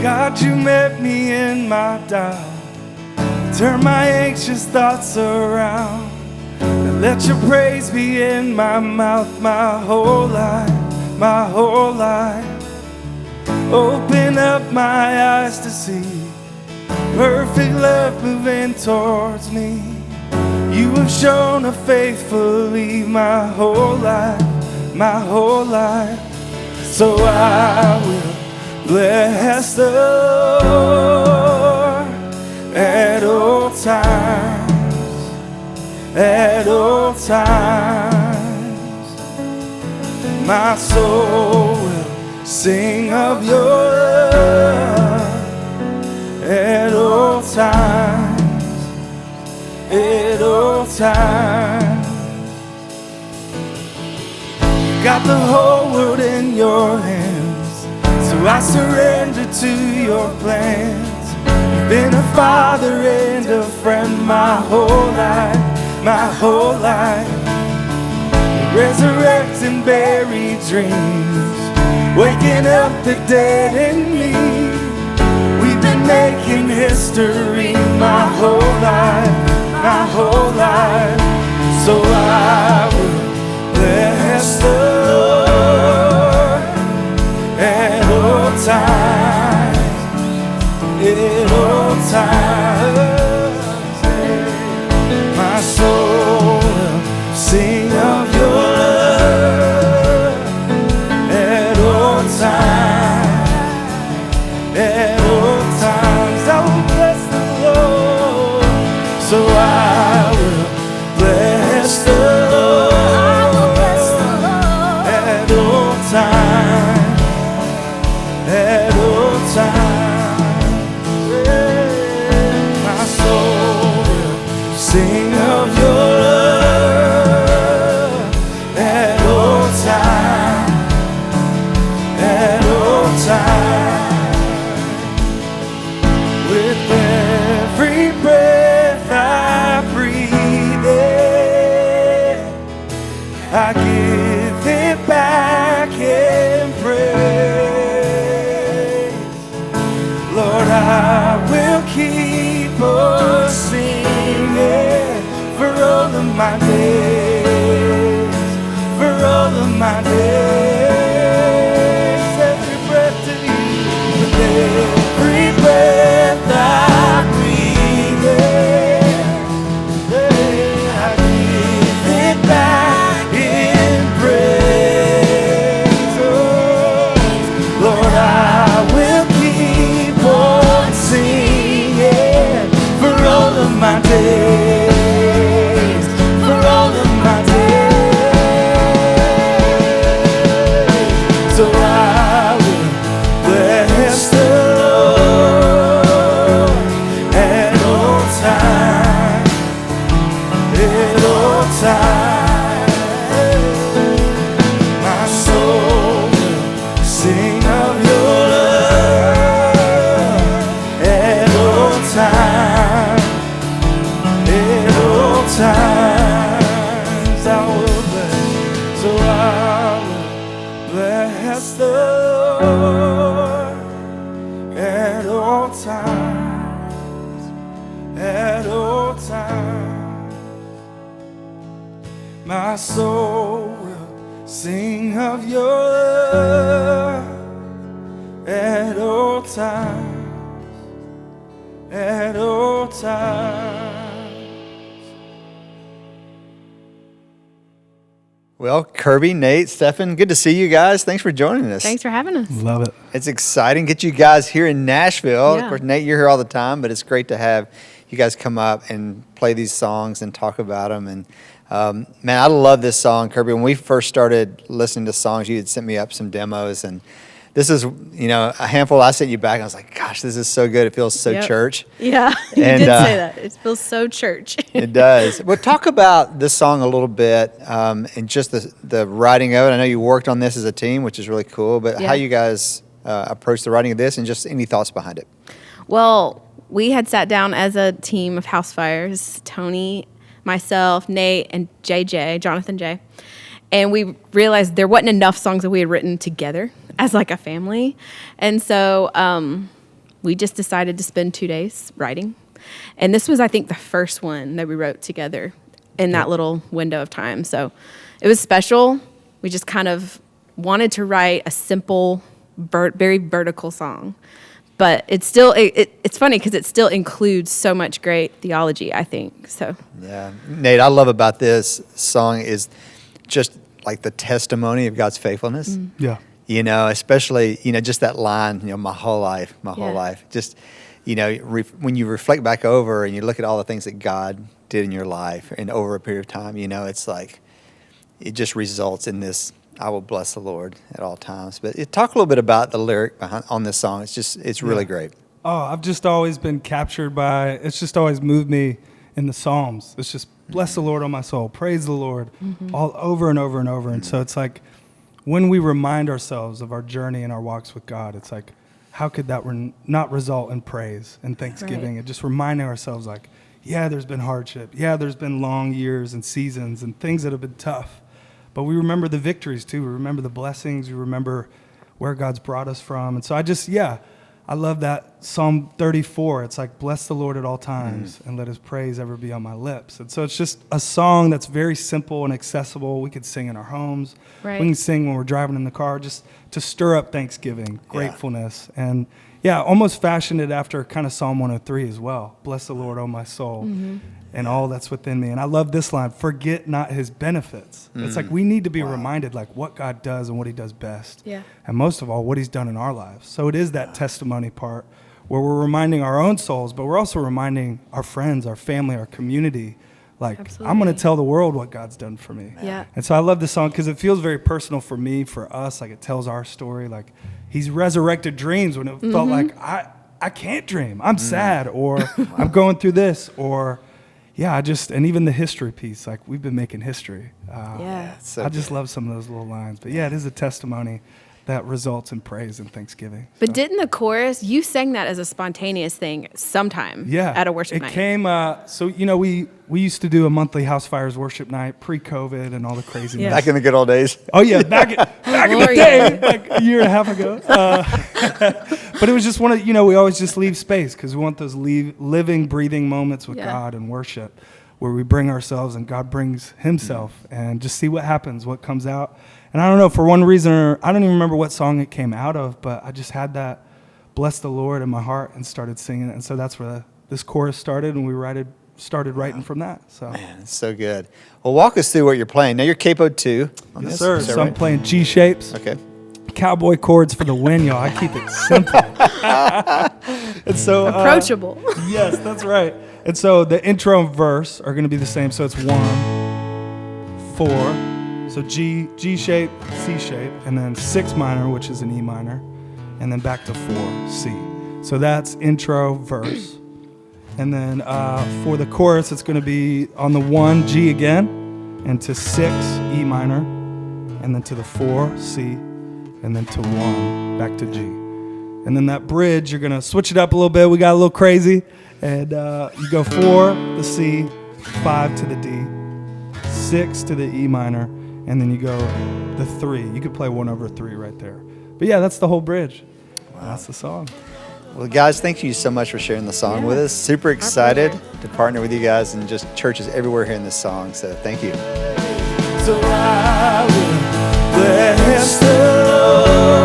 God, you met me in my doubt. Turn my anxious thoughts around. And let your praise be in my mouth my whole life, my whole life. Open up my eyes to see perfect love moving towards me. You have shown up faithfully my whole life, my whole life. So I will bless the Lord at all times, at all times. My soul will sing of your love at all times, at all times. You've got the whole world in your hands, so I surrender to your plans. You've been a father and a friend my whole life, my whole life. Resurrecting buried dreams, waking up the dead in me. We've been making history my whole life, my whole life. So I will bless the Lord at all times, at all times. My soul will sing of your love at all times, at all times. I will bless the Lord, so I will bless the Lord at all times, at all times. My soul will sing of your love at all times, at all times. With every breath I breathe in, I give it back in praise. Lord, I will keep on singing for all of my days, for all of my days. Every breath to you, with every breath I breathe in, I give it back in praise. Oh, Lord, I will keep on singing for all of my days, for all of my days. So I will bless the Lord at all times, at all times. My soul will sing of your love at all times, at all times. I will bless, so I will bless the Lord at all times, at all times. My soul will sing of your love at all times, at all times. Well, Kirby, Nate, Stefan, good to see you guys. Thanks for joining us. Thanks for having us. Love it. It's exciting. Get you guys here in Nashville. Yeah. Of course, Nate, you're here all the time, but it's great to have you guys come up and play these songs and talk about them. And man, I love this song, Kirby. When we first started listening to songs, you had sent me up some demos, and this is, a handful. I sent you back. I was like, gosh, this is so good. It feels so Yep. church. Yeah, you And, did say that. It feels so church. It does. Well, talk about this song a little bit and just the writing of it. I know you worked on this as a team, which is really cool, but Yeah. how you guys approach the writing of this and just any thoughts behind it. Well, we had sat down as a team of Housefires, Tony, myself, Nate, and Jonathan J. And we realized there wasn't enough songs that we had written together as like a family. And so we just decided to spend 2 days writing. And this was, I think, the first one that we wrote together in that little window of time. So it was special. We just kind of wanted to write a simple, very vertical song. But it's still, it's funny because it still includes so much great theology, I think. So Yeah. Nate, I love about this song is just like the testimony of God's faithfulness. Yeah. You know, especially, you know, just that line, you know, my whole life. Just, you know, when you reflect back over and you look at all the things that God did in your life and over a period of time, you know, it's like, it just results in this, I will bless the Lord at all times. But talk a little bit about the lyric on this song. It's really great. Oh, I've just always been captured by, it's just always moved me in the Psalms. It's just, bless the Lord, oh my soul, praise the Lord, all over and over and over. And so it's like, when we remind ourselves of our journey and our walks with God, it's like, how could that not result in praise and thanksgiving? Right. And just reminding ourselves like, yeah, there's been hardship. Yeah, there's been long years and seasons and things that have been tough. But we remember the victories too. We remember the blessings. We remember where God's brought us from. And so I love that Psalm 34. It's like, bless the Lord at all times and let his praise ever be on my lips. And so it's just a song that's very simple and accessible. We could sing in our homes. Right. We can sing when we're driving in the car just to stir up thanksgiving, gratefulness. And almost fashioned it after kind of Psalm 103 as well. Bless the Lord, oh my soul, and all that's within me. And I love this line, forget not his benefits. It's like we need to be reminded like what God does and what he does best. Yeah. And most of all, what he's done in our lives. So it is that testimony part where we're reminding our own souls, but we're also reminding our friends, our family, our community, like, Absolutely. I'm going to tell the world what God's done for me. Yeah. And so I love this song because it feels very personal for me, for us. Like, it tells our story. Like, he's resurrected dreams when it felt like, I can't dream. I'm sad, or I'm going through this, or, and even the history piece. Like, we've been making history. So I just love some of those little lines. But it is a testimony that results in praise and thanksgiving. But didn't the chorus, you sang that as a spontaneous thing sometime at a worship night? It came, we used to do a monthly Housefires worship night pre-COVID and all the craziness. Yeah. back in the good old days. Oh, yeah, back in the day, like a year and a half ago. But it was just we always just leave space because we want those living, breathing moments with God and worship where we bring ourselves and God brings himself and just see what happens, what comes out. And I don't know, for one reason, I don't even remember what song it came out of, but I just had that bless the Lord in my heart and started singing it. And so that's where this chorus started, and we started writing from that. So. Man, it's so good. Well, walk us through what you're playing. Now, you're capoed too. Yes, sir. So I'm playing G shapes. Okay. Cowboy chords for the win, y'all. I keep it simple. And so Approachable. Yes, that's right. And so the intro and verse are going to be the same. So it's 1, 4. So G shape, C shape, and then 6 minor, which is an E minor, and then back to 4, C. So that's intro, verse. And then for the chorus, it's going to be on the 1, G again, and to 6, E minor, and then to the 4, C, and then to 1, back to G. And then that bridge, you're going to switch it up a little bit. We got a little crazy. And you go 4, the C, 5 to the D, 6 to the E minor, and then you go the 3. You could play 1 over 3 right there. But that's the whole bridge. Wow. That's the song. Well, guys, thank you so much for sharing the song with us. Super excited to partner with you guys and just churches everywhere hearing this song. So thank you. So I will bless the Lord.